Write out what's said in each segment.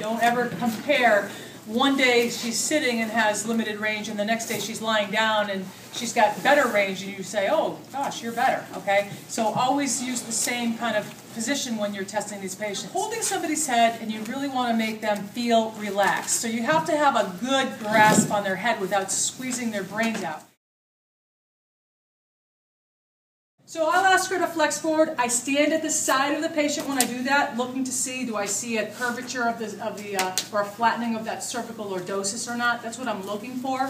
Don't ever compare. One day she's sitting and has limited range, and the next day she's lying down and she's got better range, and you say, oh gosh, you're better, okay? So always use the same kind of position when you're testing these patients. Holding somebody's head, and you really want to make them feel relaxed. So you have to have a good grasp on their head without squeezing their brains out. So I'll ask her to flex forward. I stand at the side of the patient when I do that, looking to see, do I see a curvature or a flattening of that cervical lordosis or not? That's what I'm looking for.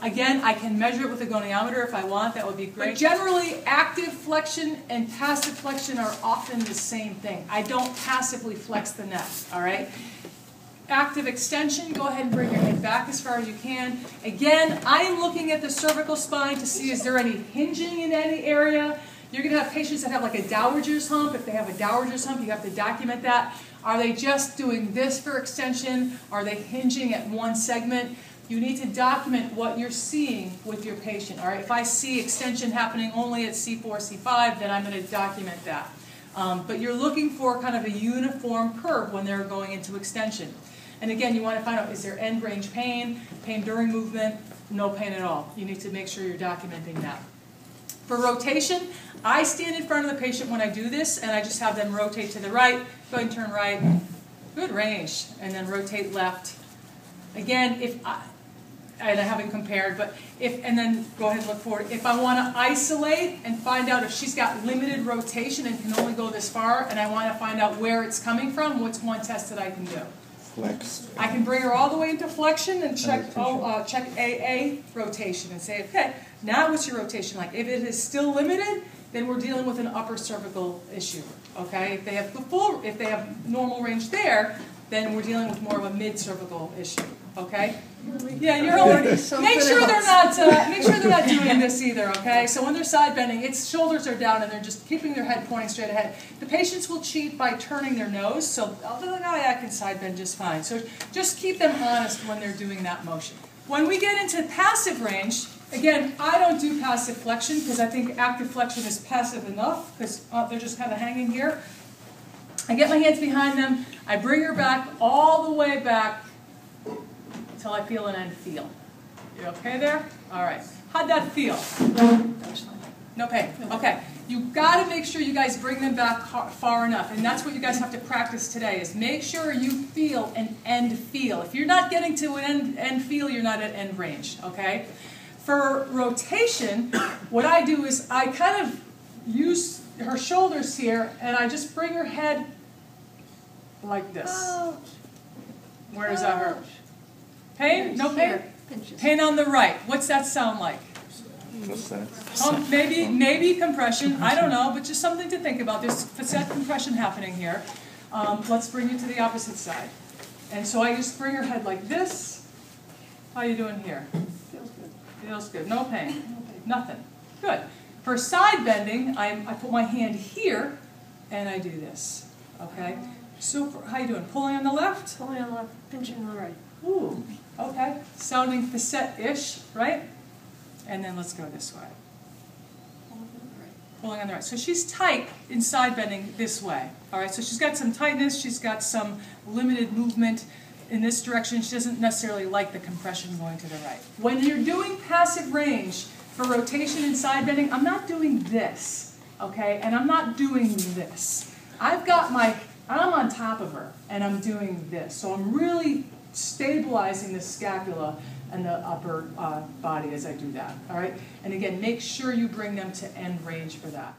Again, I can measure it with a goniometer if I want. That would be great. But generally, active flexion and passive flexion are often the same thing. I don't passively flex the neck, all right? Active extension, go ahead and bring your head back as far as you can. Again, I am looking at the cervical spine to see is there any hinging in any area. You're going to have patients that have like a dowager's hump. If they have a dowager's hump, you have to document that. Are they just doing this for extension? Are they hinging at one segment? You need to document what you're seeing with your patient. All right? If I see extension happening only at C4, C5, then I'm going to document that. But you're looking for kind of a uniform curve when they're going into extension. And again, you want to find out, is there end range pain, pain during movement, no pain at all. You need to make sure you're documenting that. For rotation, I stand in front of the patient when I do this, and I just have them rotate to the right, go ahead and turn right, good range, and then rotate left. Again, and I haven't compared, but and then go ahead and look forward. If I want to isolate and find out if she's got limited rotation and can only go this far, and I want to find out where it's coming from, what's one test that I can do? Flex. I can bring her all the way into flexion and check AA rotation and say, okay, now what's your rotation like? If it is still limited, then we're dealing with an upper cervical issue. Okay, if they have normal range there, then we're dealing with more of a mid-cervical issue. Okay. Yeah, you're already. Make sure they're not doing this either. Okay. So when they're side bending, its shoulders are down and they're just keeping their head pointing straight ahead. The patients will cheat by turning their nose. So they're like, oh yeah, I can side bend just fine. So just keep them honest when they're doing that motion. When we get into passive range, again, I don't do passive flexion because I think active flexion is passive enough because they're just kind of hanging here. I get my hands behind them. I bring her back all the way back until I feel an end feel. You okay there? All right. How'd that feel? No pain. Okay. You've got to make sure you guys bring them back far enough. And that's what you guys have to practice today is make sure you feel an end feel. If you're not getting to an end feel, you're not at end range. Okay? For rotation, what I do is I kind of use her shoulders here and I just bring her head like this. Where does that hurt? Pain? No pain? Pain on the right. What's that sound like? What's that? Maybe compression. I don't know, but just something to think about. There's facet compression happening here. Let's bring you to the opposite side. And so I just bring her head like this. How are you doing here? Feels good. Feels good. No pain. No pain. Nothing. Good. For side bending, I put my hand here and I do this. Okay? So how are you doing? Pulling on the left? Pulling on the left, pinching on the right. Ooh, okay. Sounding facet-ish, right? And then let's go this way. Pulling on the right. So she's tight in side bending this way. All right, so she's got some tightness. She's got some limited movement in this direction. She doesn't necessarily like the compression going to the right. When you're doing passive range for rotation and side bending, I'm not doing this, okay? And I'm not doing this. I'm on top of her, and I'm doing this. So I'm really stabilizing the scapula and the upper body as I do that, all right? And again, make sure you bring them to end range for that.